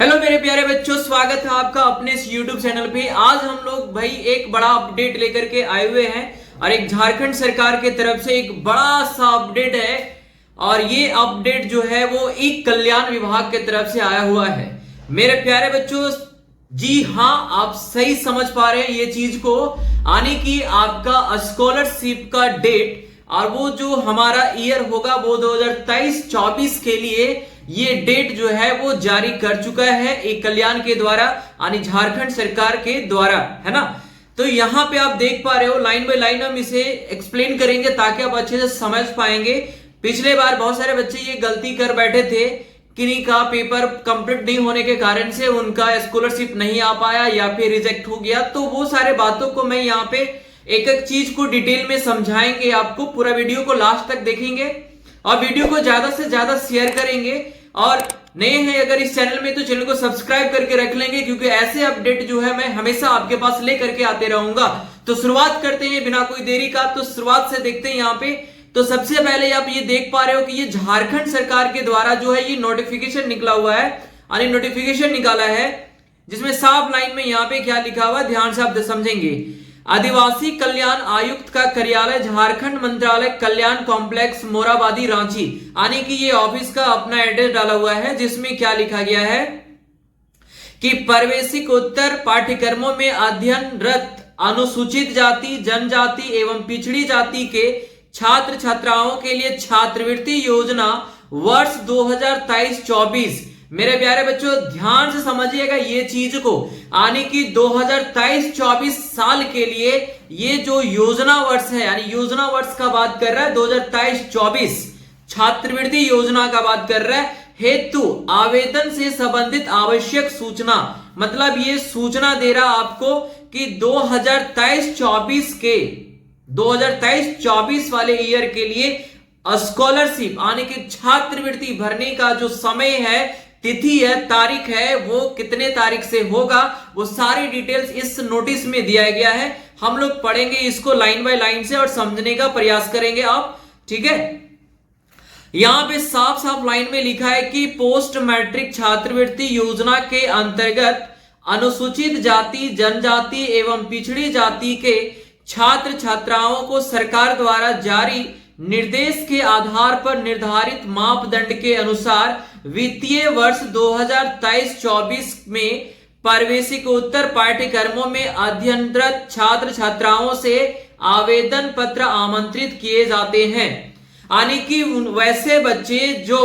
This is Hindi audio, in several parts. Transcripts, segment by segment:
हेलो मेरे प्यारे बच्चों, स्वागत है आपका अपने इस YouTube चैनल पे। आज हम लोग भाई एक बड़ा अपडेट लेकर के आए हुए हैं और एक झारखंड सरकार के तरफ से एक बड़ा सा अपडेट है। और ये अपडेट जो है वो एक कल्याण विभाग के तरफ से आया हुआ है। मेरे प्यारे बच्चों, जी हाँ, आप सही समझ पा रहे हैं ये चीज को, आने की आपका स्कॉलरशिप का डेट और वो जो हमारा ईयर होगा वो 2023-24 के लिए ये डेट जो है वो जारी कर चुका है एक कल्याण के द्वारा, यानी झारखंड सरकार के द्वारा, है ना। तो यहाँ पे आप देख पा रहे हो, लाइन बाय लाइन हम इसे एक्सप्लेन करेंगे ताकि आप अच्छे से समझ पाएंगे। पिछले बार बहुत सारे बच्चे ये गलती कर बैठे थे, किन्हीं का पेपर कंप्लीट नहीं होने के कारण से उनका स्कॉलरशिप नहीं आ पाया या फिर रिजेक्ट हो गया। तो वो सारे बातों को मैं यहाँ पे एक एक चीज को डिटेल में समझाएंगे आपको। पूरा वीडियो को लास्ट तक देखेंगे और वीडियो को ज्यादा से ज्यादा शेयर करेंगे। और नए हैं अगर इस चैनल में तो चैनल को सब्सक्राइब करके रख लेंगे, क्योंकि ऐसे अपडेट जो है मैं हमेशा आपके पास लेकर के आते रहूंगा। तो शुरुआत करते हैं बिना कोई देरी का। तो शुरुआत से देखते हैं यहाँ पे। तो सबसे पहले आप ये देख पा रहे हो कि ये झारखंड सरकार के द्वारा जो है ये नोटिफिकेशन निकला हुआ है, यानी नोटिफिकेशन निकाला है, जिसमें साफ लाइन में यहाँ पे क्या लिखा हुआ है, ध्यान से आप समझेंगे। आदिवासी कल्याण आयुक्त का कार्यालय झारखंड मंत्रालय कल्याण कॉम्प्लेक्स मोराबादी रांची, यानी कि ये ऑफिस का अपना एड्रेस डाला हुआ है, जिसमें क्या लिखा गया है कि प्रवेशिकोत्तर पाठ्यक्रमों में अध्ययनरत अनुसूचित जाति, जनजाति एवं पिछड़ी जाति के छात्र छात्राओं के लिए छात्रवृत्ति योजना वर्ष 2023-24। मेरे प्यारे बच्चों ध्यान से समझिएगा ये चीज को, आने की 2023-24 साल के लिए ये जो योजना वर्ष है, यानी योजना वर्ष का बात कर रहा है 2023-24, छात्रवृत्ति योजना का बात कर रहा है। हेतु आवेदन से संबंधित आवश्यक सूचना, मतलब ये सूचना दे रहा आपको कि 2023-24 के 2023-24 वाले ईयर के लिए स्कॉलरशिप आने की छात्रवृत्ति भरने का जो समय है, तिथि है, तारीख है, वो कितने तारीख से होगा, वो सारी डिटेल्स इस नोटिस में दिया गया है। हम लोग पढ़ेंगे इसको लाइन बाय लाइन से और समझने का प्रयास करेंगे आप, ठीक है। यहां पे साफ साफ लाइन में लिखा है कि पोस्ट मैट्रिक छात्रवृत्ति योजना के अंतर्गत अनुसूचित जाति, जनजाति एवं पिछड़ी जाति के छात्र छात्राओं को सरकार द्वारा जारी निर्देश के आधार पर निर्धारित मापदंड के अनुसार वित्तीय वर्ष 2023-24 में प्रवेशिकोत्तर पाठ्यक्रमों में अध्ययनरत छात्र छात्राओं से आवेदन पत्र आमंत्रित किए जाते हैं। यानी कि वैसे बच्चे जो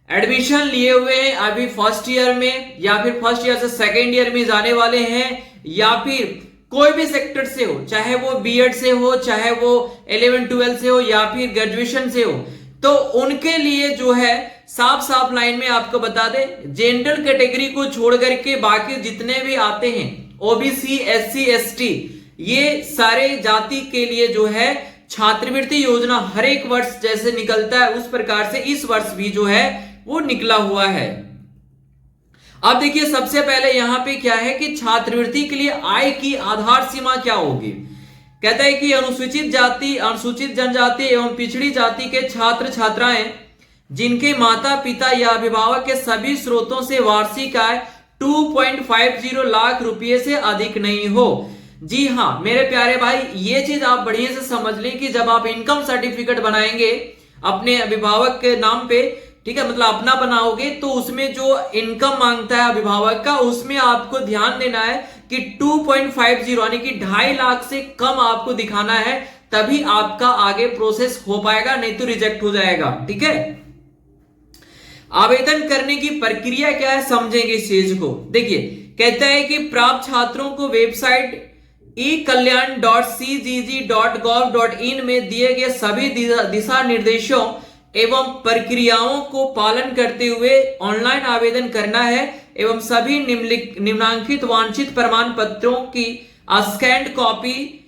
एडमिशन लिए हुए हैं अभी फर्स्ट ईयर में, या फिर फर्स्ट ईयर से सेकेंड ईयर में जाने वाले हैं, या फिर कोई भी सेक्टर से हो, चाहे वो बीएड से हो, चाहे वो 11-12 से हो, या फिर ग्रेजुएशन से हो, तो उनके लिए जो है साफ साफ लाइन में आपको बता दे, जनरल कैटेगरी को छोड़ करके बाकी जितने भी आते हैं, ओबीसी, एससी, एसटी, ये सारे जाति के लिए जो है छात्रवृत्ति योजना हर एक वर्ष जैसे निकलता है उस प्रकार से इस वर्ष भी जो है वो निकला हुआ है। अब देखिए सबसे पहले यहां पे क्या है कि छात्रवृत्ति के लिए आय की आधार सीमा क्या होगी। कहता है कि अनुसूचित जाति, अनुसूचित जनजाति एवं पिछड़ी जाति के छात्र छात्राएं जिनके माता पिता या अभिभावक के सभी स्रोतों से वार्षिक आय 2.50 लाख रुपए से अधिक नहीं हो। जी हाँ मेरे प्यारे भाई, ये चीज आप बढ़िया से समझ लें कि जब आप इनकम सर्टिफिकेट बनाएंगे अपने अभिभावक के नाम पे, ठीक है, मतलब अपना बनाओगे, तो उसमें जो इनकम मांगता है अभिभावक का, उसमें आपको ध्यान देना है कि 2.50 यानी कि 2.5 लाख से कम आपको दिखाना है, तभी आपका आगे प्रोसेस हो पाएगा, नहीं तो रिजेक्ट हो जाएगा, ठीक है। आवेदन करने की प्रक्रिया क्या है समझेंगे इस चीज को। देखिए कहता है कि प्राप्त छात्रों को वेबसाइट ekalyan.cgg.gov.in में दिए गए सभी दिशा निर्देशों एवं प्रक्रियाओं को पालन करते हुए ऑनलाइन आवेदन करना है एवं सभी निम्नांकित वांछित प्रमाण पत्रों की स्कैन्ड कॉपी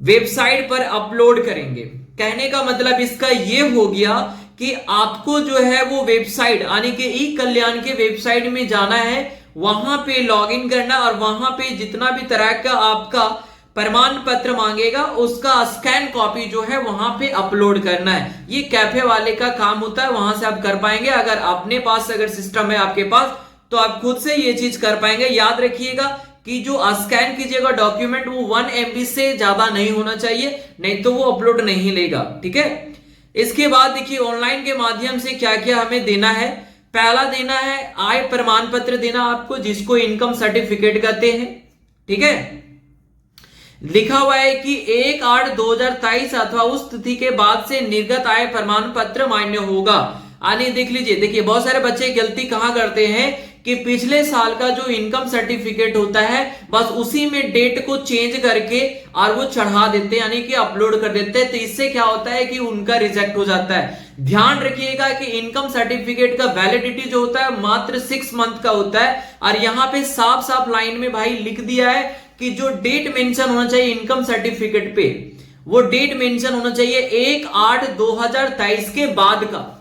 वेबसाइट पर अपलोड करेंगे। कहने का मतलब इसका ये हो गया कि आपको जो है वो वेबसाइट यानी कि ई कल्याण के वेबसाइट में जाना है, वहां पे लॉगिन करना और वहां पे जितना भी तरह का आपका प्रमाण पत्र मांगेगा उसका स्कैन कॉपी जो है वहां पे अपलोड करना है। ये कैफे वाले का काम होता है, वहां से आप कर पाएंगे। अगर अपने पास अगर सिस्टम है आपके पास तो आप खुद से ये चीज कर पाएंगे। याद रखिएगा कि जो स्कैन कीजिएगा डॉक्यूमेंट वो 1 MB से ज्यादा नहीं होना चाहिए, नहीं तो वो अपलोड नहीं लेगा। ठीक है, इसके बाद देखिए ऑनलाइन के माध्यम से क्या क्या हमें देना है। पहला देना है आय प्रमाण पत्र देना आपको, जिसको इनकम सर्टिफिकेट कहते हैं। ठीक है, लिखा हुआ है कि 1/8/2023 अथवा उस तिथि के बाद से निर्गत आय प्रमाण पत्र मान्य होगा। आने देख लीजिए, देखिए बहुत सारे बच्चे गलती कहां करते हैं कि पिछले साल का जो इनकम सर्टिफिकेट होता है बस उसी में डेट को चेंज करके और वो चढ़ा देते हैं, यानी कि अपलोड कर देते हैं। तो इससे क्या होता है कि उनका रिजेक्ट हो जाता है। ध्यान रखिएगा कि इनकम सर्टिफिकेट का वैलिडिटी जो होता है मात्र 6 मंथ का होता है। और यहां पे साफ साफ लाइन में भाई लिख दिया है कि जो डेट मेंशन होना चाहिए इनकम सर्टिफिकेट पे, वो डेट मेंशन होना चाहिए 1/8/2023 के बाद का।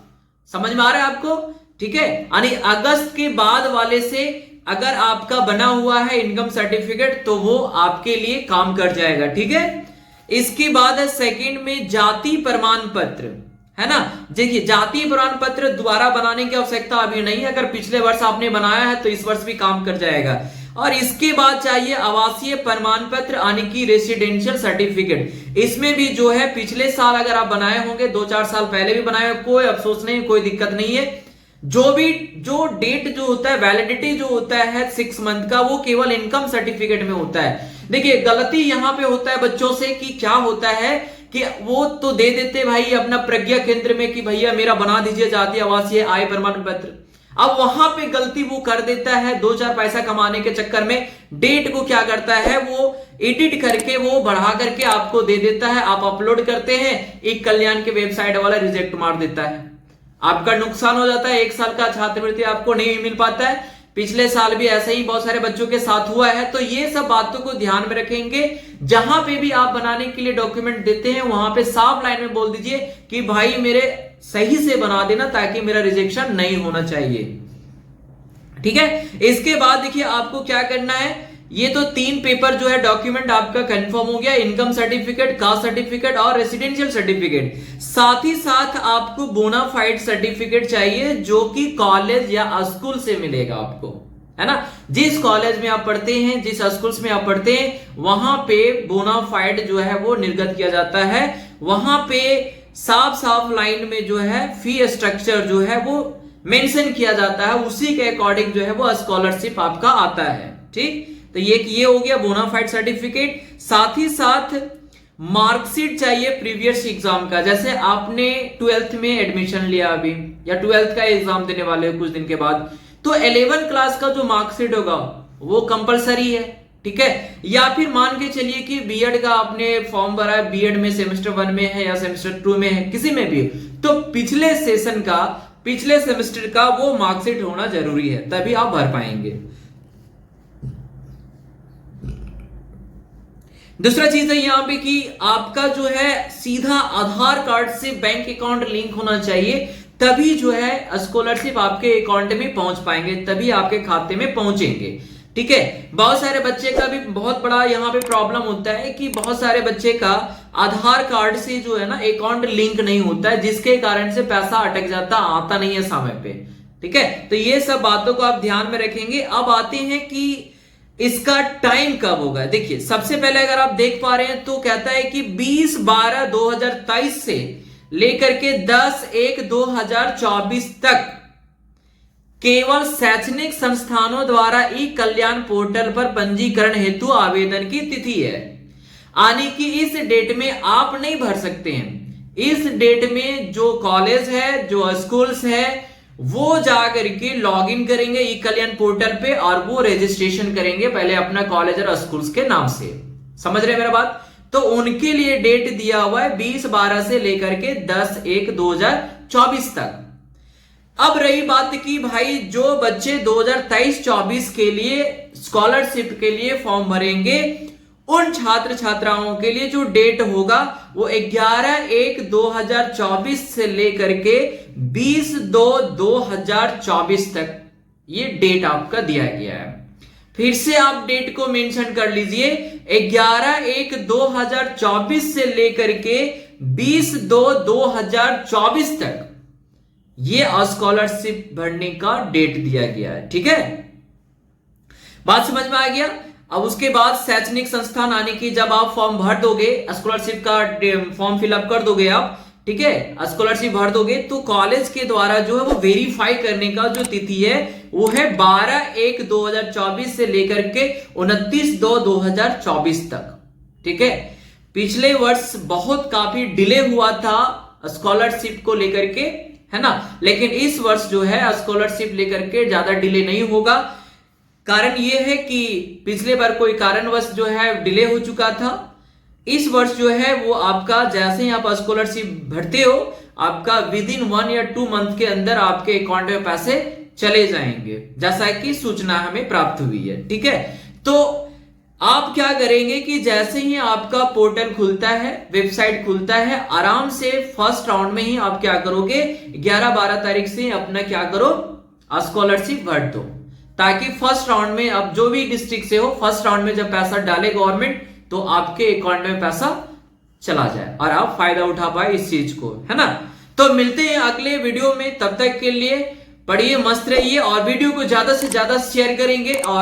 समझ में आ रहा है आपको? ठीक है, यानी अगस्त के बाद वाले से अगर आपका बना हुआ है इनकम सर्टिफिकेट तो वो आपके लिए काम कर जाएगा। ठीक है, इसके बाद है सेकंड में जाति प्रमाण पत्र, है ना। देखिए जाति प्रमाण पत्र दोबारा बनाने की आवश्यकता अभी नहीं है, अगर पिछले वर्ष आपने बनाया है तो इस वर्ष भी काम कर जाएगा। और इसके बाद चाहिए आवासीय प्रमाण पत्र यानी कि रेसिडेंशियल सर्टिफिकेट। इसमें भी जो है पिछले साल अगर आप बनाए होंगे, 2-4 साल पहले भी बनाए हो, कोई अफसोस नहीं, कोई दिक्कत नहीं है। जो डेट जो होता है वैलिडिटी जो होता है 6 मंथ का, वो केवल इनकम सर्टिफिकेट में होता है। देखिए गलती यहां पे होता है बच्चों से कि क्या होता है कि वो तो दे देते भाई अपना प्रज्ञा केंद्र में कि भैया मेरा बना दीजिए जातीय आवासीय आय प्रमाण पत्र। अब वहां पे गलती वो कर देता है 2-4 पैसा कमाने के चक्कर में, डेट को क्या करता है वो एडिट करके वो बढ़ा करके आपको दे देता है। आप अपलोड करते हैं, एक कल्याण के वेबसाइट वाला रिजेक्ट मार देता है, आपका नुकसान हो जाता है। 1 साल का छात्रवृत्ति आपको नहीं मिल पाता है। पिछले साल भी ऐसा ही बहुत सारे बच्चों के साथ हुआ है। तो ये सब बातों को ध्यान में रखेंगे। जहां पे भी आप बनाने के लिए डॉक्यूमेंट देते हैं वहां पे साफ लाइन में बोल दीजिए कि भाई मेरे सही से बना देना, ताकि मेरा रिजेक्शन नहीं होना चाहिए। ठीक है, इसके बाद देखिए आपको क्या करना है। ये तो 3 पेपर जो है डॉक्यूमेंट आपका कंफर्म हो गया, इनकम सर्टिफिकेट, कास्ट सर्टिफिकेट और रेसिडेंशियल सर्टिफिकेट। साथ ही साथ आपको बोनाफाइड सर्टिफिकेट चाहिए जो कि कॉलेज या स्कूल से मिलेगा आपको, है ना। जिस कॉलेज में आप पढ़ते हैं, जिस स्कूल्स में आप पढ़ते हैं, वहां पे बोनाफाइड जो है वो निर्गत किया जाता है। वहां पे साफ साफ लाइन में जो है फी स्ट्रक्चर जो है वो मेंशन किया जाता है, उसी के अकॉर्डिंग जो है वो स्कॉलरशिप आपका आता है। ठीक, तो ये हो गया बोनाफाइड सर्टिफिकेट। साथ ही साथ मार्कशीट चाहिए प्रीवियस एग्जाम का। जैसे आपने 12th में एडमिशन लिया अभी, या 12th का एग्जाम देने वाले हो कुछ दिन के बाद, तो 11th क्लास का जो मार्कशीट होगा वो कंपलसरी है। ठीक है, या फिर मान के चलिए कि बीएड का आपने फॉर्म भरा है, बीएड में सेमेस्टर 1 में है या सेमेस्टर 2 में है, किसी में भी, तो पिछले सेशन का, पिछले सेमेस्टर का वो मार्कशीट होना जरूरी है, तभी आप भर पाएंगे। दूसरा चीज है यहां पे कि आपका जो है सीधा आधार कार्ड से बैंक अकाउंट लिंक होना चाहिए, तभी जो है स्कॉलरशिप आपके अकाउंट में पहुंच पाएंगे, तभी आपके खाते में पहुंचेंगे। ठीक है, बहुत सारे बच्चे का भी बहुत बड़ा यहाँ पे प्रॉब्लम होता है कि बहुत सारे बच्चे का आधार कार्ड से जो है ना अकाउंट लिंक नहीं होता है, जिसके कारण से पैसा अटक जाता, आता नहीं है समय पे। ठीक है, तो ये सब बातों को आप ध्यान में रखेंगे। अब आते हैं कि इसका टाइम कब होगा। देखिए सबसे पहले अगर आप देख पा रहे हैं तो कहता है कि 20/12/2023 से लेकर के 10/1/2024 तक केवल शैक्षणिक संस्थानों द्वारा ई कल्याण पोर्टल पर पंजीकरण हेतु आवेदन की तिथि है। यानी कि इस डेट में आप नहीं भर सकते हैं। इस डेट में जो कॉलेज है, जो स्कूल्स है, वो जाकर के लॉग इन करेंगे ई कल्याण पोर्टल पे और वो रजिस्ट्रेशन करेंगे पहले अपना कॉलेज और स्कूल्स के नाम से। समझ रहे हैं मेरा बात? तो उनके लिए डेट दिया हुआ है 20/12 से लेकर के 10/1/2024 तक। अब रही बात कि भाई जो बच्चे 2023-24 के लिए स्कॉलरशिप के लिए फॉर्म भरेंगे, उन छात्र छात्राओं के लिए जो डेट होगा वो 11/1/2024 से लेकर के 20/2/2024 तक ये डेट आपका दिया गया है। फिर से आप डेट को मेंशन कर लीजिए, 11/1/2024 से लेकर के 20/2/2024 तक ये स्कॉलरशिप भरने का डेट दिया गया है। ठीक है, बात समझ में आ गया। अब उसके बाद शैक्षणिक संस्थान आने की, जब आप फॉर्म भर दोगे, स्कॉलरशिप का फॉर्म फिलअप कर दोगे आप, ठीक है, स्कॉलरशिप भर दोगे, तो कॉलेज के द्वारा जो है वो वेरीफाई करने का जो तिथि है वो है 12/1/2024 से लेकर के 29/2/2024 तक। ठीक है, पिछले वर्ष बहुत काफी डिले हुआ था स्कॉलरशिप को लेकर के, है ना, लेकिन इस वर्ष जो है स्कॉलरशिप लेकर के ज्यादा डिले नहीं होगा। कारण यह है कि पिछले बार कोई कारणवश जो है डिले हो चुका था। इस वर्ष जो है वो आपका जैसे ही आप स्कॉलरशिप भरते हो, आपका विद इन 1 या 2 मंथ के अंदर आपके अकाउंट में पैसे चले जाएंगे, जैसा कि सूचना हमें प्राप्त हुई है। ठीक है, तो आप क्या करेंगे कि जैसे ही आपका पोर्टल खुलता है, वेबसाइट खुलता है, आराम से फर्स्ट राउंड में ही आप क्या करोगे, 11-12 तारीख से अपना क्या करो, स्कॉलरशिप भर दो, ताकि फर्स्ट राउंड में आप जो भी डिस्ट्रिक्ट से हो, फर्स्ट राउंड में जब पैसा डाले गवर्नमेंट, तो आपके अकाउंट में पैसा चला जाए और आप फायदा उठा पाए इस चीज को, है ना। तो मिलते हैं अगले वीडियो में, तब तक के लिए पढ़िए, मस्त रहिए और वीडियो को ज्यादा से ज्यादा शेयर करेंगे और